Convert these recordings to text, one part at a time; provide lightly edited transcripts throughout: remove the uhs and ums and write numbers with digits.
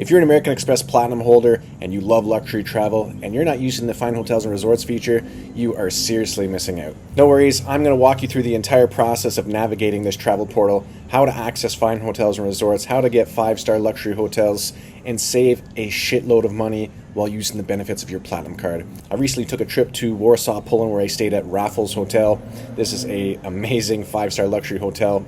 If you're an American Express Platinum holder and you love luxury travel and you're not using the Fine Hotels and Resorts feature, you are seriously missing out. No worries, I'm going to walk you through the entire process of navigating this travel portal, how to access Fine Hotels and Resorts, how to get 5-star luxury hotels, and save a shitload of money while using the benefits of your Platinum card. I recently took a trip to Warsaw, Poland, where I stayed at Raffles Hotel. This is an amazing 5-star luxury hotel.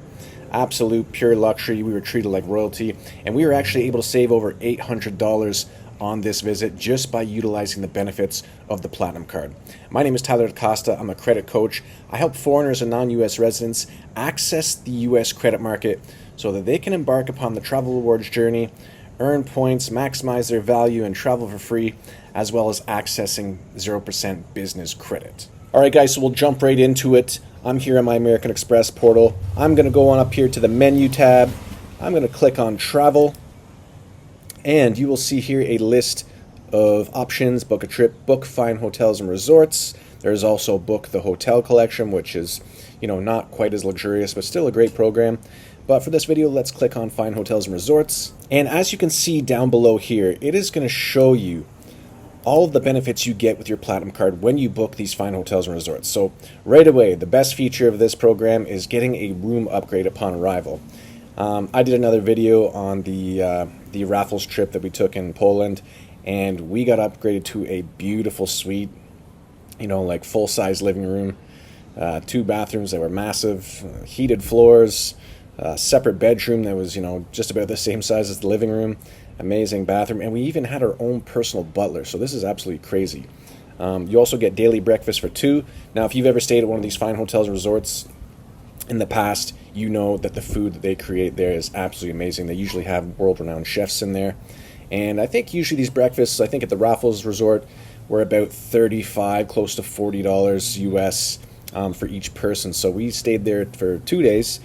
Absolute pure luxury. We were treated like royalty, and we were actually able to save over $800 on this visit just by utilizing the benefits of the Platinum card. My name is Tyler Da Costa. I'm a credit coach. I help foreigners and non-U.S. residents access the U.S. credit market so that they can embark upon the travel rewards journey, earn points, maximize their value, and travel for free, as well as accessing 0% business credit. All right, guys, so we'll jump right into it. I'm here on my American Express portal. I'm going to go on up here to the menu tab. I'm going to click on travel, and you will see here a list of options: book a trip, book Fine Hotels and Resorts. There's also book the hotel collection, which is, not quite as luxurious, but still a great program. But for this video, let's click on Fine Hotels and Resorts. And as you can see down below here, it is going to show you all of the benefits you get with your Platinum card when you book these Fine Hotels and Resorts. So right away, the best feature of this program is getting a room upgrade upon arrival. I did another video on the Raffles trip that we took in Poland, and we got upgraded to a beautiful suite, like full-size living room, 2 bathrooms that were massive, heated floors, separate bedroom that was, just about the same size as the living room. Amazing bathroom, and we even had our own personal butler, so this is absolutely crazy. You also get daily breakfast for 2. Now, if you've ever stayed at one of these Fine Hotels and Resorts in the past, you know that the food that they create there is absolutely amazing. They usually have world-renowned chefs in there, and I think usually these breakfasts, I think at the Raffles Resort, were about $35, close to $40 US for each person. So we stayed there for 2 days,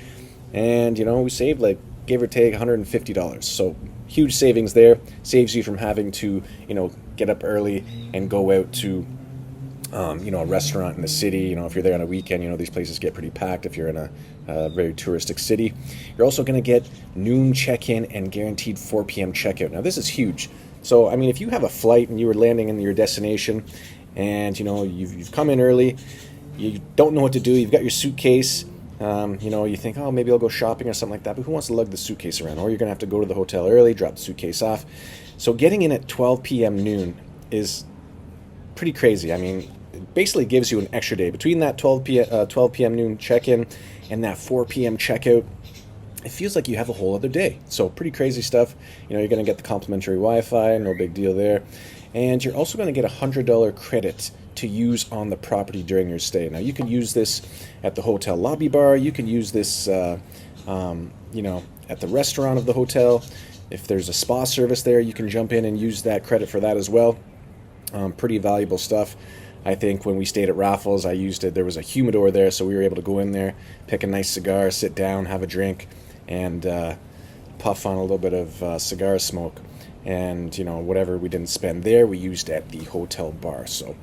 and we saved, like, give or take $150. So huge savings there. Saves you from having to, get up early and go out to, a restaurant in the city. If you're there on a weekend, these places get pretty packed if you're in a very touristic city. You're also going to get noon check-in and guaranteed 4 p.m. checkout. Now, this is huge. So, if you have a flight and you were landing in your destination and, you've come in early, you don't know what to do, you've got your suitcase, you think, oh, maybe I'll go shopping or something like that, but who wants to lug the suitcase around? Or you're going to have to go to the hotel early, drop the suitcase off. So getting in at 12 p.m. noon is pretty crazy. It basically gives you an extra day. Between that 12 p.m. noon check-in and that 4 p.m. checkout, it feels like you have a whole other day. So pretty crazy stuff. You're going to get the complimentary Wi-Fi, no big deal there. And you're also going to get a $100 credit to use on the property during your stay. Now, you can use this at the hotel lobby bar. You can use this, at the restaurant of the hotel. If there's a spa service there, you can jump in and use that credit for that as well. Pretty valuable stuff. I think when we stayed at Raffles, I used it. There was a humidor there, so we were able to go in there, pick a nice cigar, sit down, have a drink, and puff on a little bit of cigar smoke. And, whatever we didn't spend there, we used at the hotel bar. So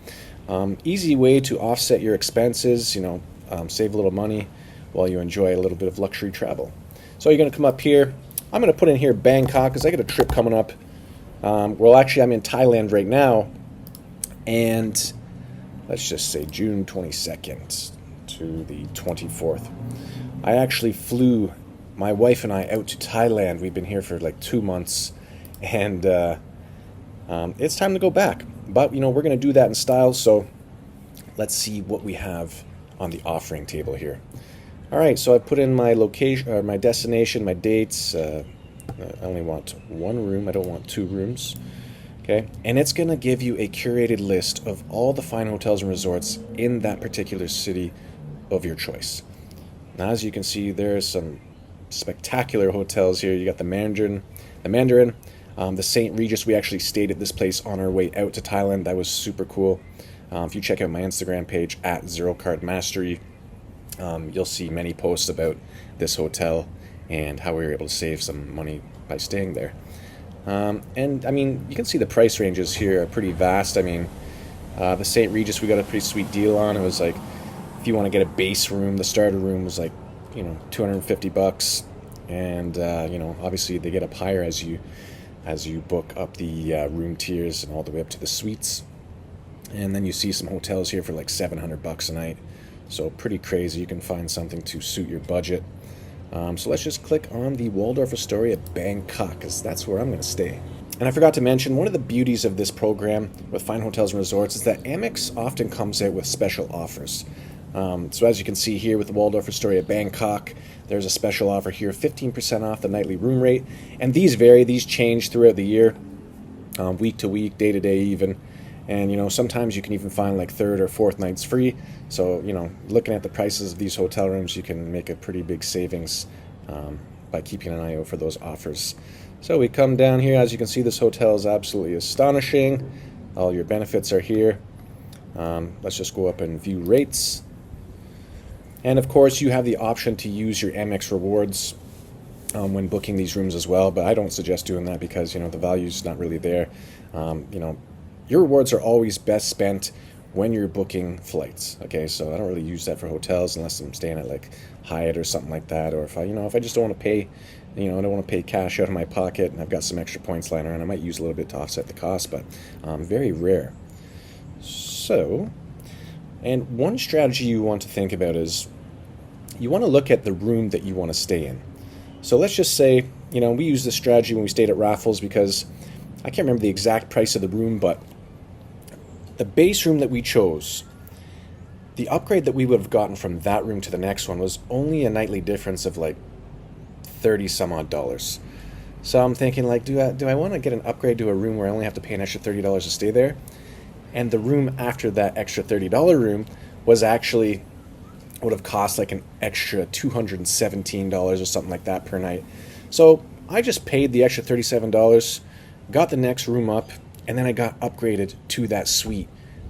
easy way to offset your expenses, save a little money while you enjoy a little bit of luxury travel. So you're going to come up here. I'm going to put in here Bangkok because I got a trip coming up. Actually, I'm in Thailand right now, and let's just say June 22nd to the 24th. I actually flew my wife and I out to Thailand. We've been here for like 2 months, and it's time to go back. But, we're going to do that in style, so let's see what we have on the offering table here. All right, so I put in my location, or my destination, my dates. I only want 1 room. I don't want 2 rooms. Okay, and it's going to give you a curated list of all the Fine Hotels and Resorts in that particular city of your choice. Now, as you can see, there's some spectacular hotels here. You got the Mandarin, the St. Regis. We actually stayed at this place on our way out to Thailand. That was super cool. If you check out my Instagram page at ZeroCardMastery, you'll see many posts about this hotel and how we were able to save some money by staying there. And you can see the price ranges here are pretty vast. The St. Regis we got a pretty sweet deal on. It was like, if you want to get a base room, the starter room was like, $250. And, obviously they get up higher as you as you book up the room tiers and all the way up to the suites. And then you see some hotels here for like $700 a night. So pretty crazy. You can find something to suit your budget. So let's just click on the Waldorf Astoria Bangkok, because that's where I'm going to stay. And I forgot to mention, one of the beauties of this program with Fine Hotels and Resorts is that Amex often comes out with special offers. So as you can see here with the Waldorf Astoria Bangkok, there's a special offer here, 15% off the nightly room rate. And these vary, these change throughout the year, week to week, day to day even. And, you know, sometimes you can even find like third or fourth nights free. So, you know, looking at the prices of these hotel rooms, you can make a pretty big savings by keeping an eye out for those offers. So we come down here. As you can see, this hotel is absolutely astonishing. All your benefits are here. Let's just go up and view rates. And of course, you have the option to use your Amex rewards when booking these rooms as well. But I don't suggest doing that because, you know, the value's not really there. You know, your rewards are always best spent when you're booking flights. Okay, so I don't really use that for hotels unless I'm staying at like Hyatt or something like that, or if I just don't want to pay, you know, I don't want to pay cash out of my pocket and I've got some extra points lying around. I might use a little bit to offset the cost, but very rare. So, and one strategy you want to think about is you want to look at the room that you want to stay in. So let's just say, you know, we used this strategy when we stayed at Raffles because I can't remember the exact price of the room, but the base room that we chose, the upgrade that we would have gotten from that room to the next one was only a nightly difference of like 30 some odd dollars. So I'm thinking like, do I want to get an upgrade to a room where I only have to pay an extra $30 to stay there? And the room after that extra $30 room was actually, would have cost like an extra $217 or something like that per night. So I just paid the extra $37, got the next room up, and then I got upgraded to that suite,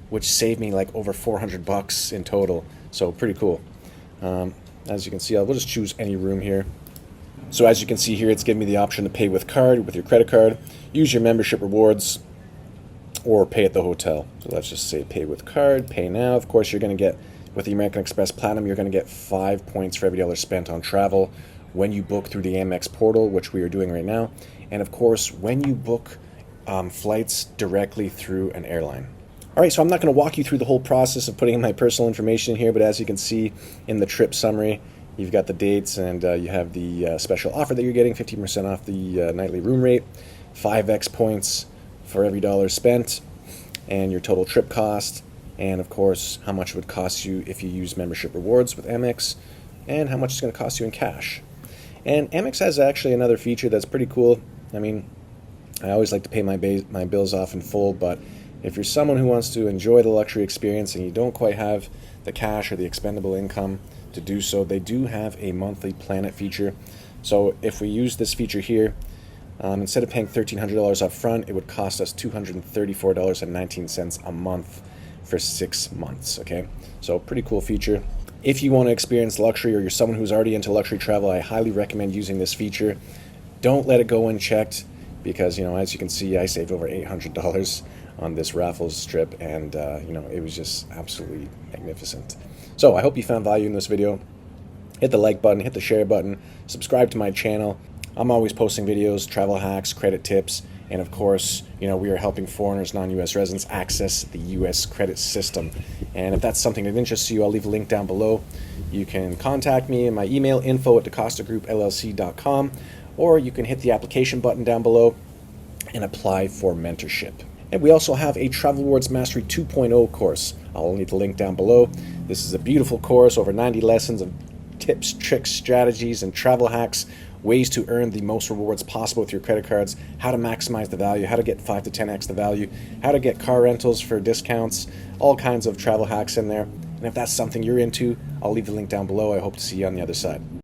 which saved me like over $400 in total. So pretty cool. As you can see, we'll just choose any room here. So as you can see here, it's giving me the option to pay with card, with your credit card, use your membership rewards, or pay at the hotel. So let's just say pay with card, pay now. Of course, you're going to get, with the American Express Platinum, you're going to get 5 points for every dollar spent on travel when you book through the Amex portal, which we are doing right now. And of course, when you book flights directly through an airline. All right, so I'm not going to walk you through the whole process of putting in my personal information in here, but as you can see in the trip summary, you've got the dates and you have the special offer that you're getting, 15% off the nightly room rate, 5x points for every dollar spent, and your total trip cost, and of course, how much it would cost you if you use membership rewards with Amex, and how much it's going to cost you in cash. And Amex has actually another feature that's pretty cool. I mean, I always like to pay my bills off in full, but if you're someone who wants to enjoy the luxury experience and you don't quite have the cash or the expendable income to do so, they do have a monthly Planet feature. So if we use this feature here, instead of paying $1,300 up front, it would cost us $234.19 a month for 6 months, okay? So pretty cool feature. If you want to experience luxury or you're someone who's already into luxury travel, I highly recommend using this feature. Don't let it go unchecked because, you know, as you can see, I saved over $800 on this Raffles trip and, you know, it was just absolutely magnificent. So I hope you found value in this video. Hit the like button, hit the share button, subscribe to my channel. I'm always posting videos, travel hacks, credit tips, and of course, you know, we are helping foreigners, non-U.S. residents access the U.S. credit system. And if that's something that interests you, I'll leave a link down below. You can contact me in my email, info@dacostagroup.llc.com, or you can hit the application button down below and apply for mentorship. And we also have a Travel Rewards Mastery 2.0 course. I'll leave the link down below. This is a beautiful course, over 90 lessons of tips, tricks, strategies, and travel hacks, ways to earn the most rewards possible with your credit cards, how to maximize the value, how to get 5 to 10x the value, how to get car rentals for discounts, all kinds of travel hacks in there. And if that's something you're into, I'll leave the link down below. I hope to see you on the other side.